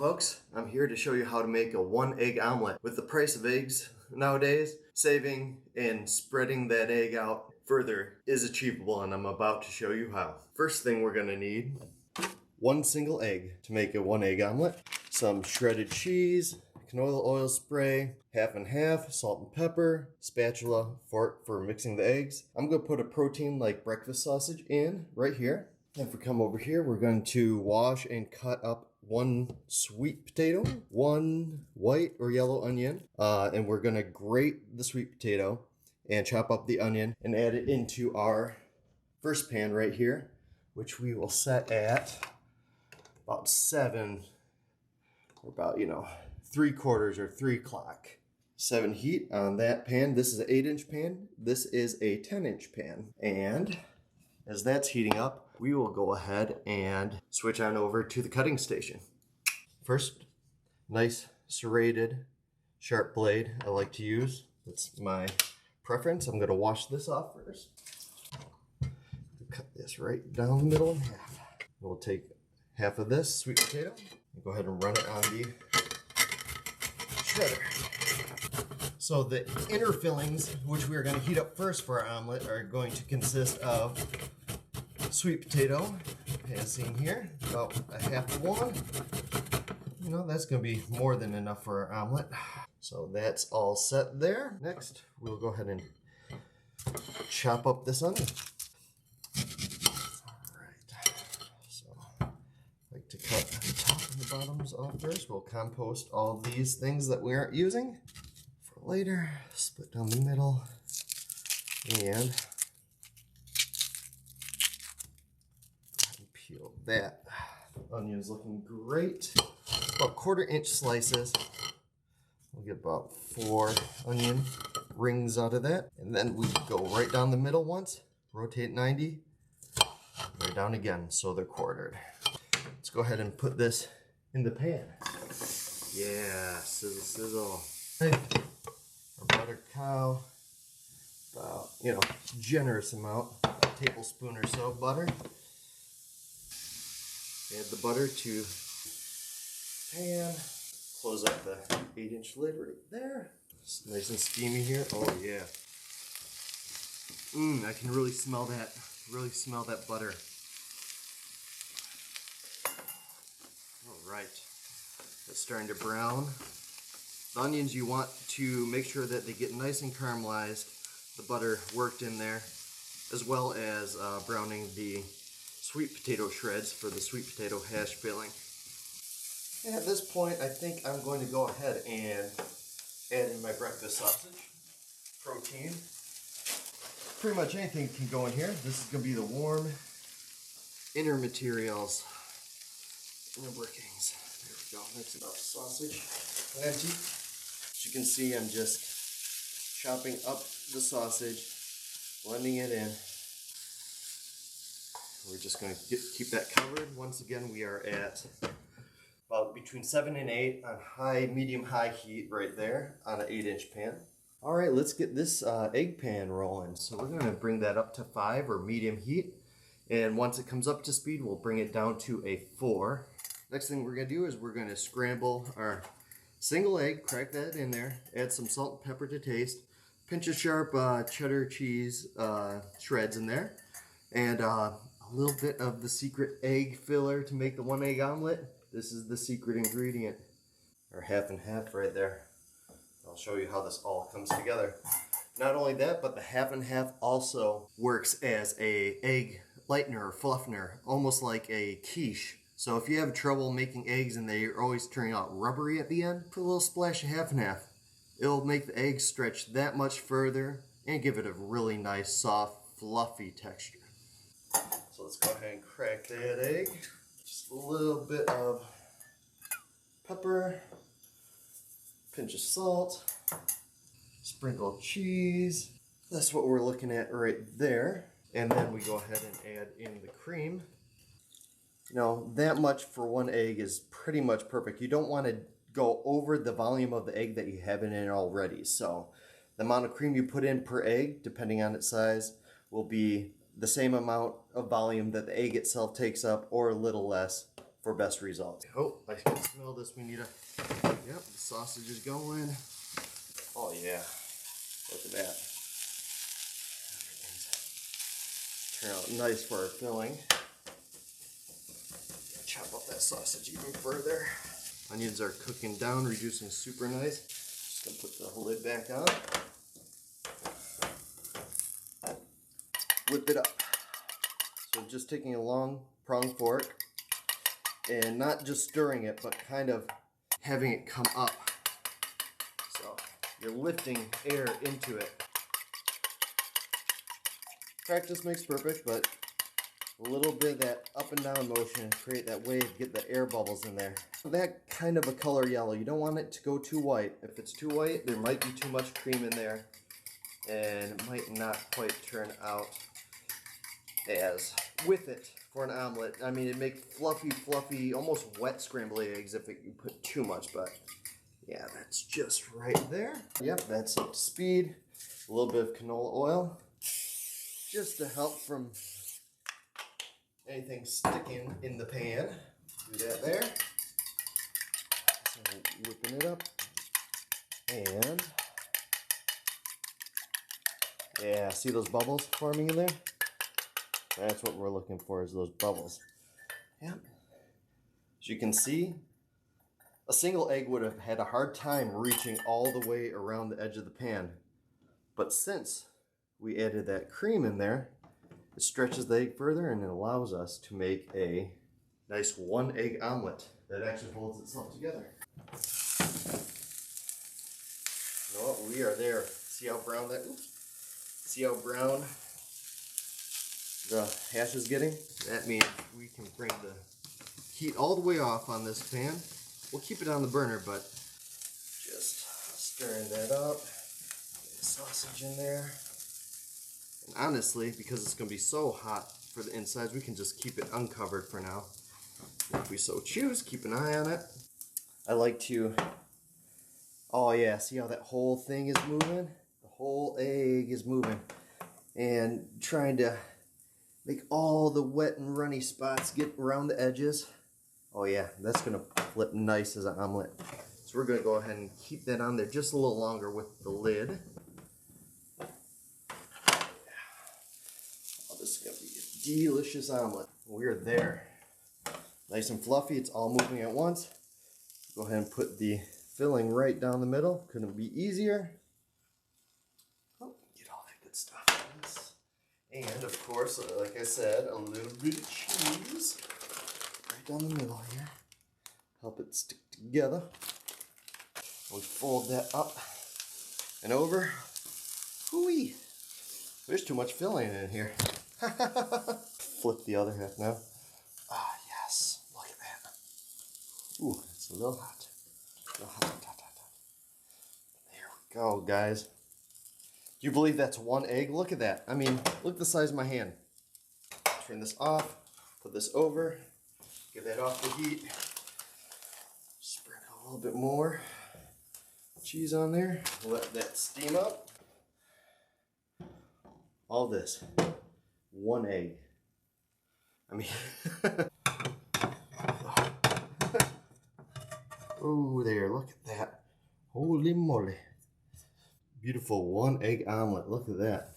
folks, I'm here to show you how to make a one egg omelet. With the price of eggs nowadays, saving and spreading that egg out further is achievable, and I'm about to show you how. First thing we're gonna need, one single egg to make a one egg omelet, some shredded cheese, canola oil spray, half and half, salt and pepper, spatula, fork for mixing the eggs. I'm gonna put a protein like breakfast sausage in right here. If we come over here, we're going to wash and cut up one sweet potato, one white or yellow onion, and we're gonna grate the sweet potato and chop up the onion and add it into our first pan right here, which we will set at about 7, or about 3/4 or 3 o'clock. 7 heat on that pan. This is an 8-inch pan. This is a 10-inch pan. And as that's heating up, we will go ahead and switch on over to the cutting station. First, nice serrated sharp blade I like to use. That's my preference. I'm gonna wash this off first. Cut this right down the middle in half. We'll take half of this sweet potato and go ahead and run it on the shredder. So the inner fillings, which we are going to heat up first for our omelet, are going to consist of sweet potato, as seen here, about a half of one. That's going to be more than enough for our omelet. So that's all set there. Next, we'll go ahead and chop up this onion. To cut the top and the bottoms off first. We'll compost all these things that we aren't using for later. Split down the middle. And peel that. The onion's looking great. About 1/4-inch slices. We'll get about 4 onion rings out of that. And then we go right down the middle once. Rotate 90. Right down again so they're quartered. Let's go ahead and put this in the pan. Yeah, sizzle, sizzle. Our butter cow, about, generous amount, a tablespoon or so of butter. Add the butter to pan. Close up the 8-inch lid right there. It's nice and steamy here. Oh yeah. I can really smell that. Really smell that butter. Right, it's starting to brown. The onions, you want to make sure that they get nice and caramelized, the butter worked in there, as well as browning the sweet potato shreds for the sweet potato hash filling. And at this point, I think I'm going to go ahead and add in my breakfast sausage, protein. Pretty much anything can go in here. This is going to be the warm inner materials. Inner workings. There we go. That's enough sausage. Plenty. As you can see, I'm just chopping up the sausage, blending it in. We're just going to keep that covered. Once again, we are at about between 7 and 8 on medium-high heat right there on an 8-inch pan. All right, let's get this egg pan rolling. So we're going to bring that up to 5 or medium heat. And once it comes up to speed, we'll bring it down to a 4. Next thing we're going to do is we're going to scramble our single egg, crack that in there, add some salt and pepper to taste, pinch of sharp cheddar cheese shreds in there, and a little bit of the secret egg filler to make the one egg omelet. This is the secret ingredient, or half and half right there. I'll show you how this all comes together. Not only that, but the half and half also works as a egg lightener or fluffener, almost like a quiche. So if you have trouble making eggs and they're always turning out rubbery at the end, put a little splash of half and half. It'll make the egg stretch that much further and give it a really nice, soft, fluffy texture. So let's go ahead and crack that egg. Just a little bit of pepper, pinch of salt, sprinkle of cheese. That's what we're looking at right there. And then we go ahead and add in the cream. That much for one egg is pretty much perfect. You don't want to go over the volume of the egg that you have in it already. So the amount of cream you put in per egg, depending on its size, will be the same amount of volume that the egg itself takes up or a little less for best results. Oh, I can smell this. We need a, yep, the sausage is going. Oh yeah, look at that. Turn out nice for our filling. Chop up that sausage even further. Onions are cooking down, reducing super nice. Just gonna put the lid back on. Whip it up. So just taking a long prong fork and not just stirring it, but kind of having it come up. So you're lifting air into it. Practice makes perfect, but a little bit of that up and down motion, create that wave, get the air bubbles in there. That kind of a color yellow. You don't want it to go too white. If it's too white, there might be too much cream in there, and it might not quite turn out as with it for an omelet. I mean, it'd make fluffy, almost wet scrambled eggs if you put too much, but yeah, that's just right there. Yep, that's up to speed. A little bit of canola oil, just to help from anything sticking in the pan. Do that there. So whipping it up. And yeah, see those bubbles forming in there? That's what we're looking for, is those bubbles. Yep. As you can see, a single egg would have had a hard time reaching all the way around the edge of the pan. But since we added that cream in there, it stretches the egg further and it allows us to make a nice 1 egg omelet that actually holds itself together. You know what? We are there. See how brown that, see how brown the hash is getting? That means we can bring the heat all the way off on this pan. We'll keep it on the burner, but just stirring that up. Get the sausage in there. And honestly, because it's going to be so hot for the insides, we can just keep it uncovered for now. If we so choose, keep an eye on it. I like to, oh yeah, see how that whole thing is moving? The whole egg is moving. And trying to make all the wet and runny spots get around the edges. Oh yeah, that's going to flip nice as an omelet. So we're going to go ahead and keep that on there just a little longer with the lid. This is going to be a delicious omelet. We're there. Nice and fluffy. It's all moving at once. Go ahead and put the filling right down the middle. Couldn't be easier. Oh, get all that good stuff. And of course, like I said, a little bit of cheese right down the middle here. Help it stick together. We fold that up and over. Hoo-wee. There's too much filling in here. Flip the other half now. Ah, yes. Look at that. Ooh, it's a little hot. A little hot. There we go, guys. Do you believe that's 1 egg? Look at that. I mean, look at the size of my hand. Turn this off. Put this over. Get that off the heat. Spread out a little bit more cheese on there. Let that steam up. All this. 1 egg. I mean, oh, there, look at that. Holy moly. Beautiful 1 egg omelet. Look at that.